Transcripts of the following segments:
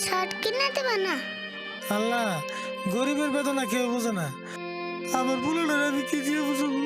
Shirt কিনে দেবে না? আল্লাহ, গরিবের বেদনা কেউ বোঝে না। আমার বুলেটের আমি কি দিয়ে বুঝবো?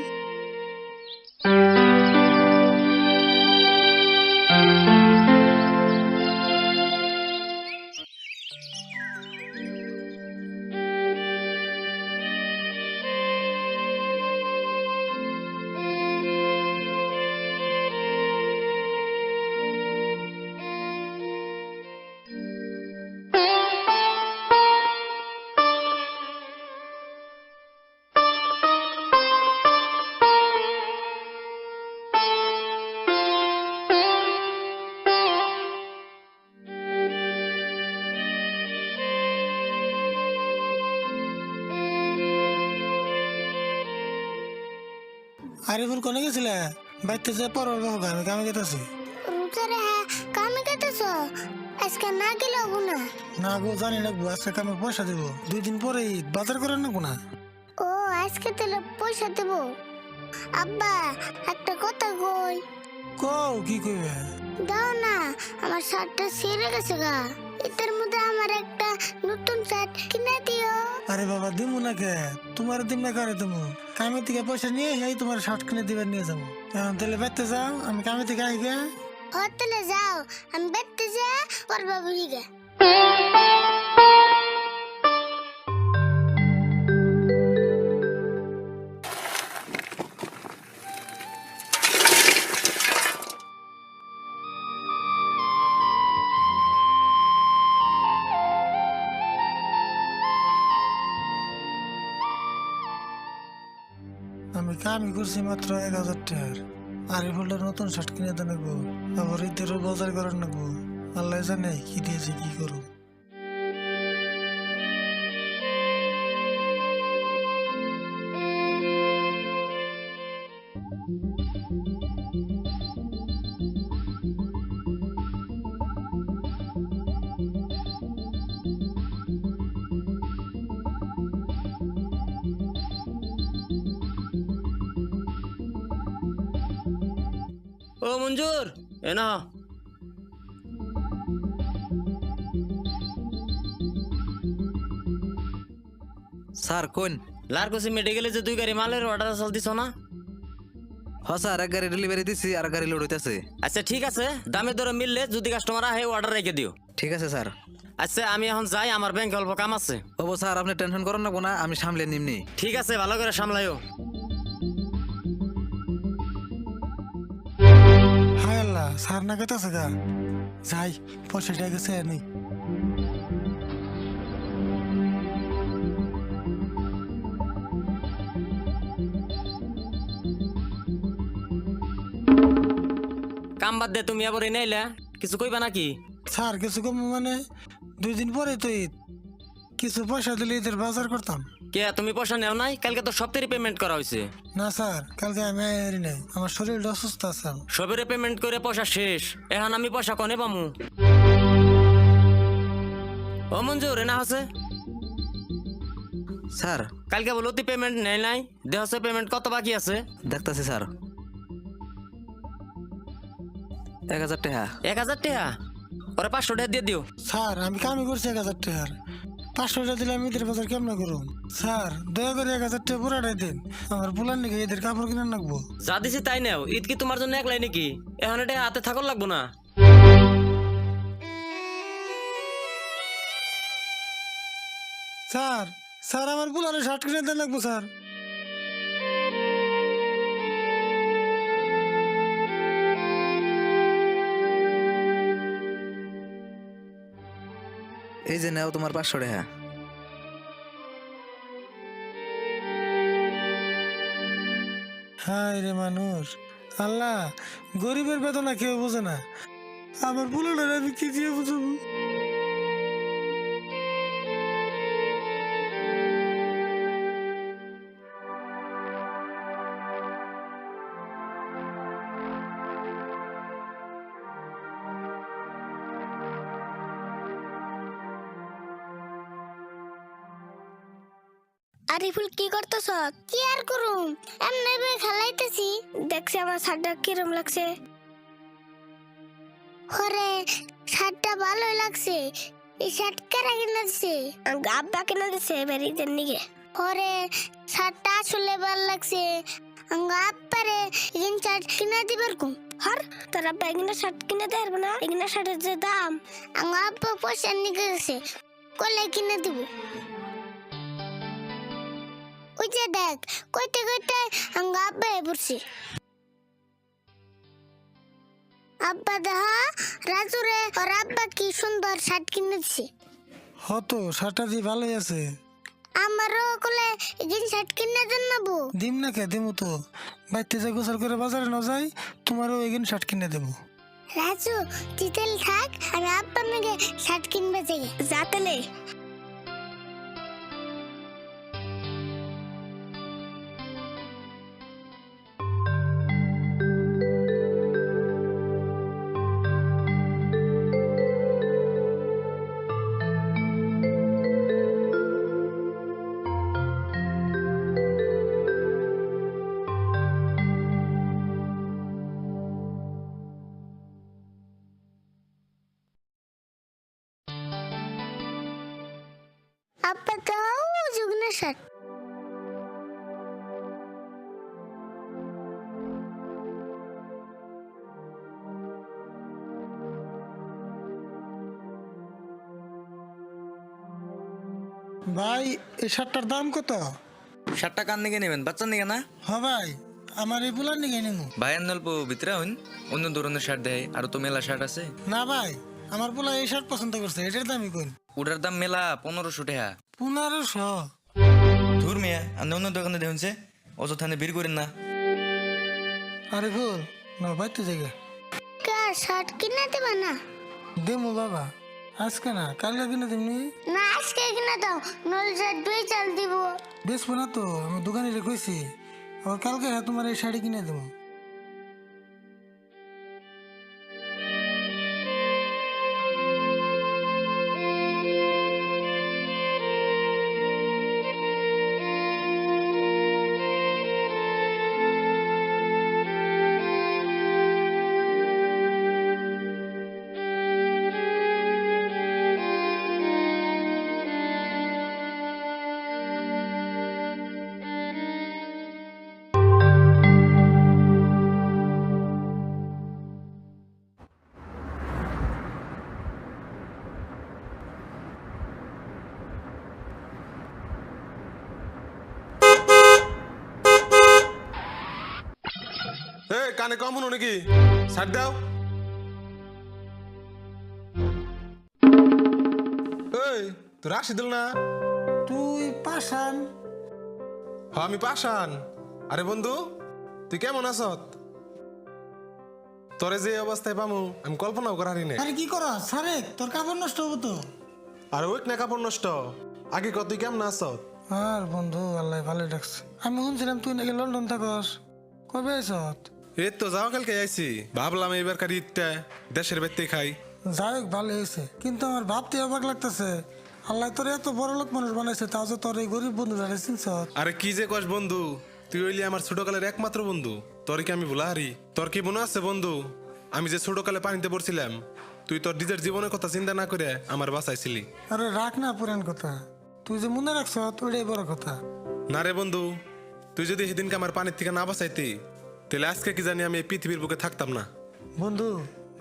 আরিফুল কোনে গেছিলে? বাইতে যে পড়ার বাবু আমি কামে গেতেছি। রুজারে হ্যাঁ কামে গেতেছ? আজকে না গেলে হবো না? না গো, জানি না গো, আজকে কামে পয়সা দেবো। 2 দিন পরে ঈদ, বাজার করেন না কোনা? ও আজকে তাহলে পয়সা দেব। আব্বা একটা কথা কই। কও, কি কইবে? দাও না, আমার শার্টটা ছিঁড়ে গেছে গা। এটার মধ্যে আমার একটা নতুন শার্ট কিনে দিও। আরে বাবা, দিমু না কে? তোমার দিম না করে তুমি? কামে থেকে পয়সা নিয়ে এই তোমার শার্ট কিনে দিবার নিয়ে যাবো। এখন তাহলে বাইতে যাও, আমি কামে থেকে আই গে। হোটেলে যাও, আমি বেড়তে যা পড়বা বুঝি গে। আমি কামই করছি মাত্র 1000 টাকার। আরিফুলটার নতুন শার্ট কিনে দেন গো, আবার ঈদেরও বাজার করেন না গো। আল্লাহ জানে কি দিয়েছে, কি করবো। ও মঞ্জুর, এ না স্যার কোন? লারকুসি মেডিকেলে যে 2 গাড়ি মালের অর্ডার চাল দিছ না? হ স্যার, এক গাড়ি ডেলিভারি দিছি, আর এক গাড়ি লোড হইতেছে। আচ্ছা ঠিক আছে, দামে দরে মিললে যদি কাস্টমার আহে অর্ডার রেখে দিও। ঠিক আছে স্যার। আচ্ছা আমি এখন যাই, আমার ব্যাংকে অল্প কাম আছে। ওবো স্যার, আপনি টেনশন করেন না, কোনা আমি সামলে নিমনি। ঠিক আছে, ভালো করে সামলাইও। হায় আল্লাহ, সার না গেতেছে গা। যাই, পয়সাটা গেছে নেই। কাম বাদ দে, তুমি আবার এনে আইলা, কিছু কইবা নাকি? স্যার কিছু কম মানে 2 দিন পরে তো ঈদ, কিছু পয়সা দিলে ঈদের বাজার করতাম। কে তুমি পয়সা নেও নাই? কালকে তো সপ্তাহে পেমেন্ট করা হয়েছে। না স্যার, কালকে আমি আইরি নাই, আমার শরীরটা অসুস্থ আছে। সবেরে পেমেন্ট করে পয়সা শেষ, এখন আমি পয়সা কনে পামু? ও মঞ্জুর, এনা আছে স্যার কালকে বলো তুই পেমেন্ট নেই নাই, দেহ পেমেন্ট কত বাকি আছে? দেখতাছি স্যার। 1000 টাকা। 1000 টাকা? ওরা 500 টাকা দিয়ে দিও। স্যার আমি কামই করছি 1000 টাকার, 500 টাকা দিলে আমি ঈদের বাজার কেমন করুন? স্যার দয়া করে 1000 টাকা পুরাটাই দিন, আমার বুলার নাকি ঈদের কাপড় কিনে রাখবো। যা দিছি তাই নেও, ঈদ কি তোমার জন্য একলাই নাকি? এখন এটা হাতে থাকল লাগবো না? স্যার, স্যার আমার বুলারে শার্ট কিনে দেন লাগবো স্যার। এই যে নেও তোমার 500 টাকা। হায় রে মানুষ, আল্লাহ, গরিবের বেদনা কেউ বোঝে না। আমার বুলারে আমি কি দিয়ে বুঝবো? আরিফুল কি করতেছ? কি আর করুম, এমনি খেলাইতেছি। দেখছি আমার শার্টটা কিরম লাগছে। হরে শার্টটা ভালোই লাগছে, এই শার্ট কারা কিনে দিছে? আব্বা কিনে দিছে বেরিদের নিগে। ওরে শার্টটা আসলে ভালো লাগছে। আব্বারে এই শার্ট কিনে দিবার কম। হর তোর আব্বা এগুলো শার্ট কিনে দেয় না? এগুলো শার্টের যে দাম, আব্বা পয়সা নিয়ে গেছে, কলে কিনে দিব। ওই যে দেখ, কইতে কইতে আব্বা পড়ছে। আব্বা দেখা রাজুরে ওর আব্বা কি সুন্দর শার্ট কিনে দিছে। হতো শার্টটা দিয়ে ভালোই আছে। আমারও কলে এই শার্ট কিনে দেন না বউ। দিম না কে দিমু তো, বাইতে যে গোসল করে বাজারে না যাই, তোমারও এগিন শার্ট কিনে দেবো। রাজু চিতেল থাক, আমি আব্বা নাকি শার্ট কিনবে যাই যাতেলে। আব্বা দাও জুগনা শার্ট। ভাই এই শার্টটার দাম কত? শার্টটা কান দিকে নেবেন, বাচ্চার দিকে না? হ ভাই, আমার এই পুলার নিকে নিমু। ভাই অল্প ভিতরে হইন, অন্য ধরনের শার্ট দেয়, আর তো মেলা শার্ট আছে। না ভাই, আমার পোলা এই শার্ট পছন্দ করছে, এটার দামই কোন? ওটার দাম মেলা 1500 টাকা। 1500? ধুর মিয়া, আর অন্য দোকানে দেখুনছে, অযথানে ভিড় করেন না। আরে ভুল না, বাইতে জায়গা কা শার্ট কিনে দেবা না? দেমু বাবা, আজকে না কালকে কিনে দিমনি। না আজকে কিনে দাও, নল শার্ট দুই চাল দিব। বেচবো না তো, আমি দোকানে কইছি, আবার কালকে তোমার এই শাড়ি কিনে দেবো। এই কানে কম হলো নাকি? ছাড় দাও। এই তোর রাশিদুল না? তুই পাশান? হ্যাঁ আমি পাশান। আরে বন্ধু তুই কেমন আছ? তোরে যে অবস্থায় পামু আমি কল্পনাও করারি না। আরে কি কর সারে, তোর কাপড় নষ্ট হবো তো। আর ওই না কাপড় নষ্ট, আগে কত তুই কেমন আছ? আর বন্ধু আল্লাহ ভালো ডাকছে। আমি শুনছিলাম তুই নাকি লন্ডন থাকস, কবে আইসত? এই তো যাও কালকে আইছি, ভাবলাম এইবার কার ঈদটা দেশের বাড়িতে খাই। যাই হোক ভালো হয়েছে, কিন্তু আমার ভাবতে অবাক লাগতেছে, আল্লাহ তোর এত বড় লোক মানুষ বানাইছে, তাও যে তোর এই গরিব বন্ধু যারা চিনছ। আরে কি যে কস বন্ধু, তুই হইলি আমার ছোটকালের একমাত্র বন্ধু, তোর কি আমি ভুলা হারি? তোর কি মনে আছে বন্ধু, আমি যে ছোটকালে পানিতে পড়ছিলাম, তুই তোর নিজের জীবনের কথা চিন্তা না করে আমার বাঁচাইছিলি। আরে রাখ না পুরান কথা, তুই যে মনে রাখছ ওইটাই বড় কথা। না রে বন্ধু, তুই যদি সেদিনকে আমার পানির থেকে না বাঁচাইতি, তাহলে আজকে কি জানি আমি এই পৃথিবীর বুকে থাকতাম না। বন্ধু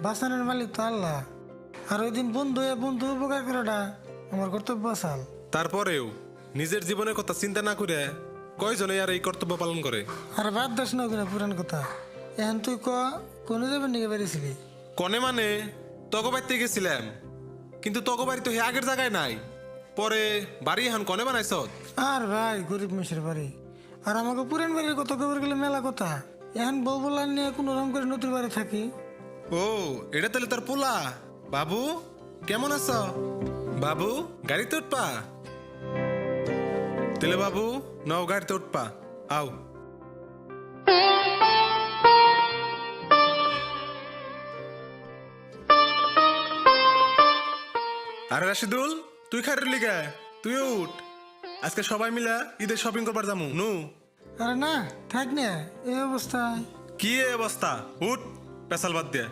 বাঁচানোর মালিক তো আল্লাহ, আর ওই দিন বন্ধু বন্ধু উপকার করাটা আমার কর্তব্য আসাল। তারপরেও নিজের জীবনের কথা চিন্তা না করে কয়জনে আর এই কর্তব্য পালন করে? আর বাদ দাস না ওখানে পুরান কথা, এখন তুই কোন যাবেন নিকে বেরিয়েছিলি? কনে মানে তগো বাড়িতে গেছিলাম, কিন্তু তগো বাড়ি তো হে আগের জায়গায় নাই, পরে বাড়ি এখন কনে বানাইছ? আর ভাই গরিব মেশের বাড়ি, আর আমাকে পুরান বাড়ির কত খবর গেলে মেলা কথা, এখন বউ বলার নিয়ে কোনো রকম করে নতুন বাড়ি থাকি। ও এটা তাহলে তোর পোলা? বাবু কেমন আছ? বাবু গাড়িতে উঠপা? তাহলে বাবু নাও গাড়িতে উঠপা, আও। আরে রাশিদুল, তুই খারের লিগা, তুই উঠ, আজকে সবাই মিলা ঈদের শপিং করবার যামু নু। আরে না থাক না এই অবস্থায়। কি এ অবস্থা, উঠ পেশাল বাদ দিয়ে।